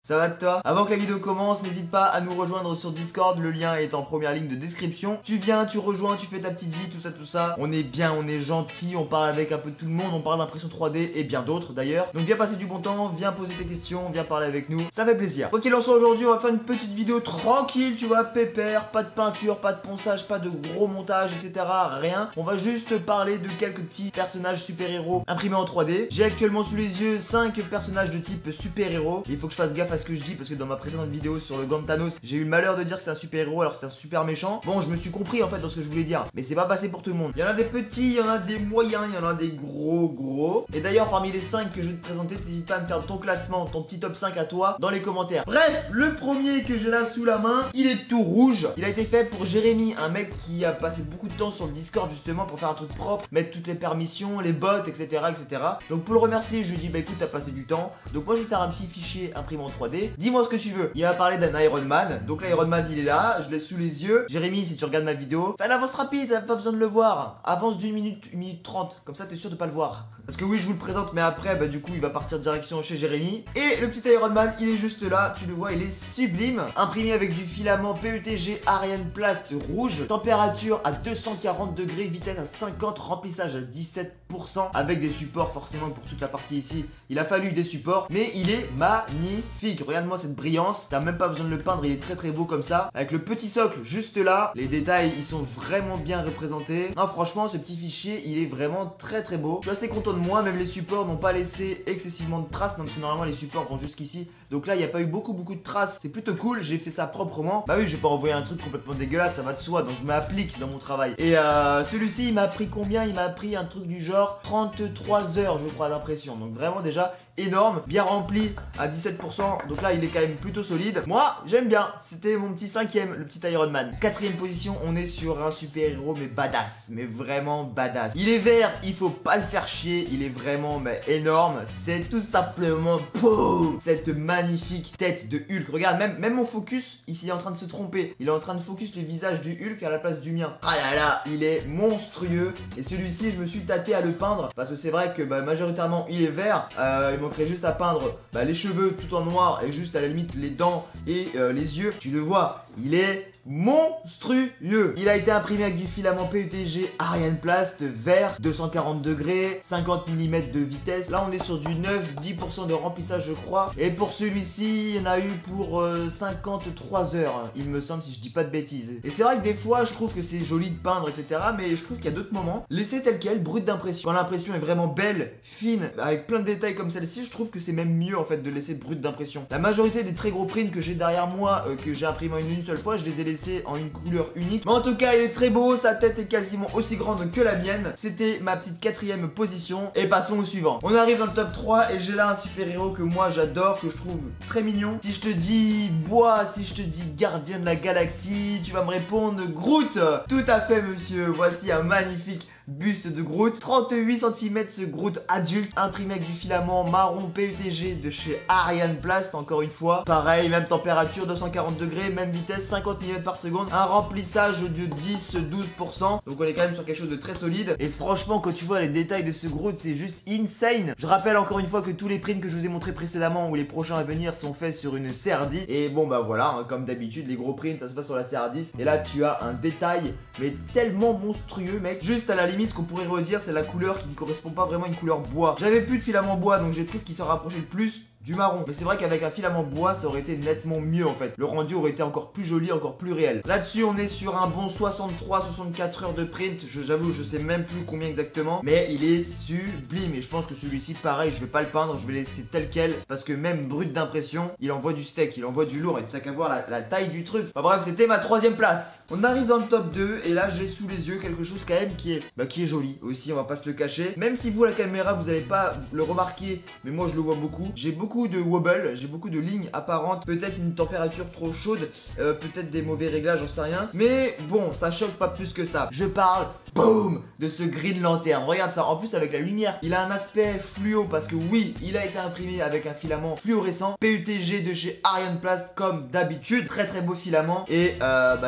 Ça va de toi? Avant que la vidéo commence, n'hésite pas à nous rejoindre sur Discord, le lien est en première ligne de description. Tu viens, tu rejoins, tu fais ta petite vie, tout ça. On est bien, on est gentil, on parle avec un peu de tout le monde, on parle d'impression 3D et bien d'autres d'ailleurs. Donc viens passer du bon temps, viens poser tes questions, viens parler avec nous, ça fait plaisir. Quoi qu'il en soit, aujourd'hui on va faire une petite vidéo tranquille, tu vois, pépère, pas de peinture, pas de ponçage, pas de gros montage, etc. Rien. On va juste parler de quelques petits personnages super-héros imprimés en 3D. J'ai actuellement sous les yeux 5 personnages de type super-héros. Il faut que je fasse gaffe à ce que je dis parce que dans ma précédente vidéo sur le gant de Thanos, j'ai eu le malheur de dire que c'est un super-héros alors que c'est un super méchant. Bon, je me suis compris en fait dans ce que je voulais dire, mais c'est pas passé pour tout le monde. Il y en a des petits, il y en a des moyens, il y en a des gros. Et d'ailleurs, parmi les 5 que je vais te présenter, n'hésite pas à me faire ton classement, ton petit top 5 à toi dans les commentaires. Bref, le premier que j'ai là sous la main, il est tout rouge. Il a été fait pour Jérémy, un mec qui a passé beaucoup de temps sur le Discord justement pour faire un truc propre, mettre toutes les permissions, les bots, etc. Donc pour le remercier, je lui dis bah écoute, t'as passé du temps. Donc moi je vais faire un petit fichier imprimé en 3D. Dis-moi ce que tu veux. Il va parler d'un Iron Man. Donc l'Iron Man il est là, je l'ai sous les yeux. Jérémy, si tu regardes ma vidéo, fais l'avance rapide, t'as pas besoin de le voir. Avance d'une minute, 1 minute 30. Comme ça t'es sûr de pas le voir. Parce que oui, je vous le présente, mais après, bah du coup, il va partir direction chez Jérémy. Et le petit Iron Man, il est juste là, tu le vois, il est sublime. Imprimé avec du filament PETG Ariane Plast rouge. Température à 240 degrés, vitesse à 50, remplissage à 17%. Avec des supports forcément pour toute la partie ici. Il a fallu des supports, mais il est magnifique. Regarde-moi cette brillance, t'as même pas besoin de le peindre, il est très beau comme ça. Avec le petit socle juste là, les détails, ils sont vraiment bien représentés. Non, franchement, ce petit fichier, il est vraiment très beau. Je suis assez content de moi, même les supports n'ont pas laissé excessivement de traces, non, parce que normalement les supports vont jusqu'ici. Donc là, il n'y a pas eu beaucoup de traces. C'est plutôt cool, j'ai fait ça proprement. Bah oui, je vais pas envoyer un truc complètement dégueulasse, ça va de soi, donc je m'applique dans mon travail. Et celui-ci, il m'a pris combien? Il m'a pris un truc du genre 33 heures, je crois, d'impression. Donc vraiment déjà énorme, bien rempli à 17%. Donc là, il est quand même plutôt solide. Moi, j'aime bien. C'était mon petit 5ème, le petit Iron Man. 4ème position, on est sur un super-héros, mais badass. Mais vraiment badass. Il est vert, il faut pas le faire chier. Il est vraiment énorme. C'est tout simplement boum, cette magnifique tête de Hulk. Regarde, même mon focus, ici, il est en train de se tromper. Il est en train de focus le visage du Hulk à la place du mien. Ah là là, il est monstrueux. Et celui-ci, je me suis tâté à le peindre. Parce que c'est vrai que majoritairement, il est vert. Il manquerait juste à peindre les cheveux tout en noir et juste à la limite les dents et les yeux. Tu le vois, il est monstrueux. Il a été imprimé avec du filament PETG Ariane Plast vert, 240 degrés, 50 mm de vitesse. Là on est sur du 9-10% de remplissage je crois. Et pour celui-ci, il y en a eu pour 53 heures, il me semble, si je dis pas de bêtises. Et c'est vrai que des fois je trouve que c'est joli de peindre etc. Mais je trouve qu'il y a d'autres moments, laisser tel quel, brut d'impression. Quand l'impression est vraiment belle, fine, avec plein de détails comme celle-ci, je trouve que c'est même mieux en fait de laisser brut d'impression. La majorité des très gros prints que j'ai derrière moi, que j'ai imprimé en une seule fois, je les ai laissés en une couleur unique. Mais en tout cas, il est très beau, sa tête est quasiment aussi grande que la mienne. C'était ma petite 4ème position. Et passons au suivant. On arrive dans le top 3 et j'ai là un super-héros que moi j'adore, que je trouve très mignon. Si je te dis bois, si je te dis gardien de la galaxie, tu vas me répondre Groot. Tout à fait monsieur, voici un magnifique buste de Groot, 38 cm ce Groot adulte, imprimé avec du filament marron PETG de chez Ariane Plast, encore une fois. Pareil, même température, 240 degrés, même vitesse, 50 mm par seconde, un remplissage de 10-12%. Donc on est quand même sur quelque chose de très solide. Et franchement, quand tu vois les détails de ce Groot, c'est juste insane. Je rappelle encore une fois que tous les prints que je vous ai montrés précédemment ou les prochains à venir sont faits sur une CR10. Et bon bah voilà, hein, comme d'habitude, les gros prints, ça se passe sur la CR10. Et là, tu as un détail, mais tellement monstrueux, mec. Juste à la limite, ce qu'on pourrait redire, c'est la couleur qui ne correspond pas vraiment à une couleur bois. J'avais plus de filament bois, donc j'ai pris ce qui se rapprochait le plus du marron. Mais c'est vrai qu'avec un filament bois, ça aurait été nettement mieux en fait. Le rendu aurait été encore plus joli, encore plus réel. Là-dessus, on est sur un bon 63-64 heures de print. J'avoue, je sais même plus combien exactement. Mais il est sublime. Et je pense que celui-ci, pareil, je vais pas le peindre. Je vais laisser tel quel. Parce que même brut d'impression, il envoie du steak, il envoie du lourd. Et tout ça qu'à voir la taille du truc. Enfin bref, c'était ma 3ème place. On arrive dans le top 2. Et là, j'ai sous les yeux quelque chose quand même qui est joli aussi. On va pas se le cacher. Même si vous, à la caméra, vous n'allez pas le remarquer. Mais moi, je le vois beaucoup. J'ai beaucoup de wobble, j'ai beaucoup de lignes apparentes, peut-être une température trop chaude, peut-être des mauvais réglages, j'en sais rien. Mais bon, ça choque pas plus que ça. Je parle, boum, de ce Green Lantern. Regarde ça, en plus avec la lumière, il a un aspect fluo parce que oui, il a été imprimé avec un filament fluorescent, PETG de chez Ariane Plast comme d'habitude. Très beau filament et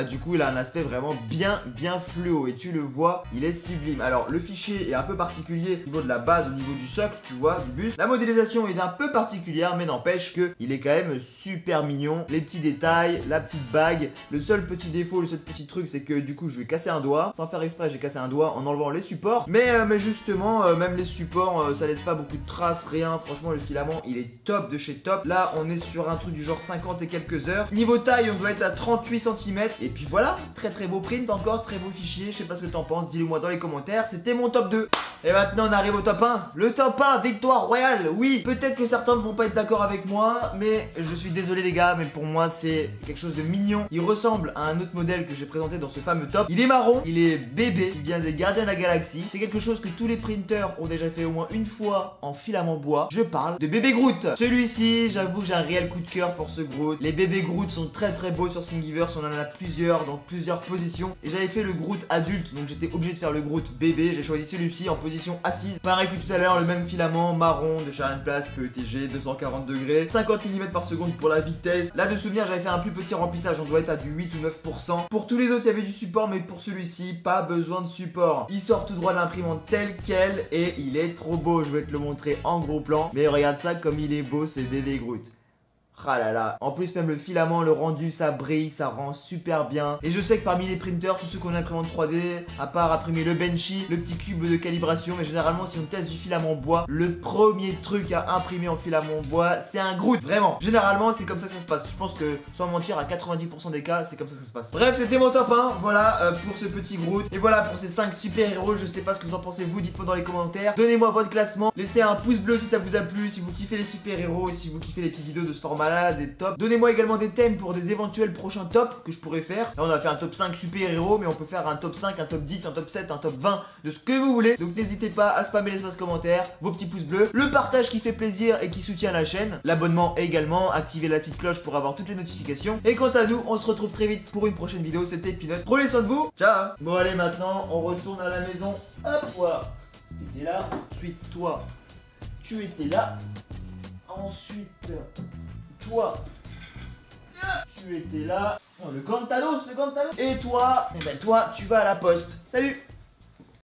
du coup il a un aspect vraiment bien fluo et tu le vois, il est sublime. Alors le fichier est un peu particulier au niveau de la base, au niveau du socle, tu vois, du buste. La modélisation est un peu particulière. particulière, mais n'empêche que il est quand même super mignon. Les petits détails, la petite bague. Le seul petit défaut, le seul petit truc, c'est que du coup je vais casser un doigt. Sans faire exprès, j'ai cassé un doigt en enlevant les supports. Mais justement, même les supports, ça laisse pas beaucoup de traces, rien. Franchement, le filament, il est top de chez top. Là, on est sur un truc du genre 50 et quelques heures. Niveau taille, on doit être à 38 cm. Et puis voilà, très très beau print encore, très beau fichier. Je sais pas ce que t'en penses, dis-le moi dans les commentaires. C'était mon top 2. Et maintenant, on arrive au top 1. Le top 1, victoire royale. Oui, peut-être que certains ne vont pas être d'accord avec moi, mais je suis désolé les gars, mais pour moi, c'est quelque chose de mignon. Il ressemble à un autre modèle que j'ai présenté dans ce fameux top. Il est marron, il est bébé, il vient des Gardiens de la Galaxie. C'est quelque chose que tous les printers ont déjà fait au moins une fois en filament bois. Je parle de bébé Groot. Celui-ci, j'avoue que j'ai un réel coup de cœur pour ce Groot. Les bébés Groot sont très très beaux sur Thingiverse, on en a plusieurs dans plusieurs positions. Et j'avais fait le Groot adulte, donc j'étais obligé de faire le Groot bébé. J'ai choisi celui-ci en position assise. Pareil que tout à l'heure, le même filament marron de Sharon Place, PETG, 240 degrés, 50 mm par seconde pour la vitesse. Là de souvenir, j'avais fait un plus petit remplissage, on doit être à du 8 ou 9%. Pour tous les autres, il y avait du support, mais pour celui-ci, pas besoin de support. Il sort tout droit de l'imprimante tel quel et il est trop beau. Je vais te le montrer en gros plan. Mais regarde ça comme il est beau, ce bébé Groot. Ah là là. En plus même le filament, le rendu, ça brille, ça rend super bien. Et je sais que parmi les printers, tous ceux qu'on imprimante 3D, à part imprimer le Benchy, le petit cube de calibration, mais généralement si on teste du filament bois, le premier truc à imprimer en filament bois, c'est un Groot. Vraiment. Généralement c'est comme ça que ça se passe. Je pense que sans mentir à 90% des cas, c'est comme ça que ça se passe. Bref, c'était mon top 1. Voilà pour ce petit Groot. Et voilà pour ces 5 super héros. Je sais pas ce que vous en pensez vous, dites-moi dans les commentaires. Donnez-moi votre classement. Laissez un pouce bleu si ça vous a plu, si vous kiffez les super héros, si vous kiffez les petites vidéos de ce format là, des tops. Donnez-moi également des thèmes pour des éventuels prochains tops que je pourrais faire. Là on a fait un top 5 super héros, mais on peut faire un top 5, un top 10, un top 7, un top 20, de ce que vous voulez. Donc n'hésitez pas à spammer l'espace commentaire, vos petits pouces bleus, le partage qui fait plaisir et qui soutient la chaîne, l'abonnement également, activez la petite cloche pour avoir toutes les notifications. Et quant à nous, on se retrouve très vite pour une prochaine vidéo. C'était Peanut, prenez soin de vous, ciao. Bon allez, maintenant on retourne à la maison. Hop, voilà. T'étais là, ensuite toi, tu étais là, ensuite toi, tu étais là. Non, le Gantalos. Et toi, eh ben toi, tu vas à la poste. Salut.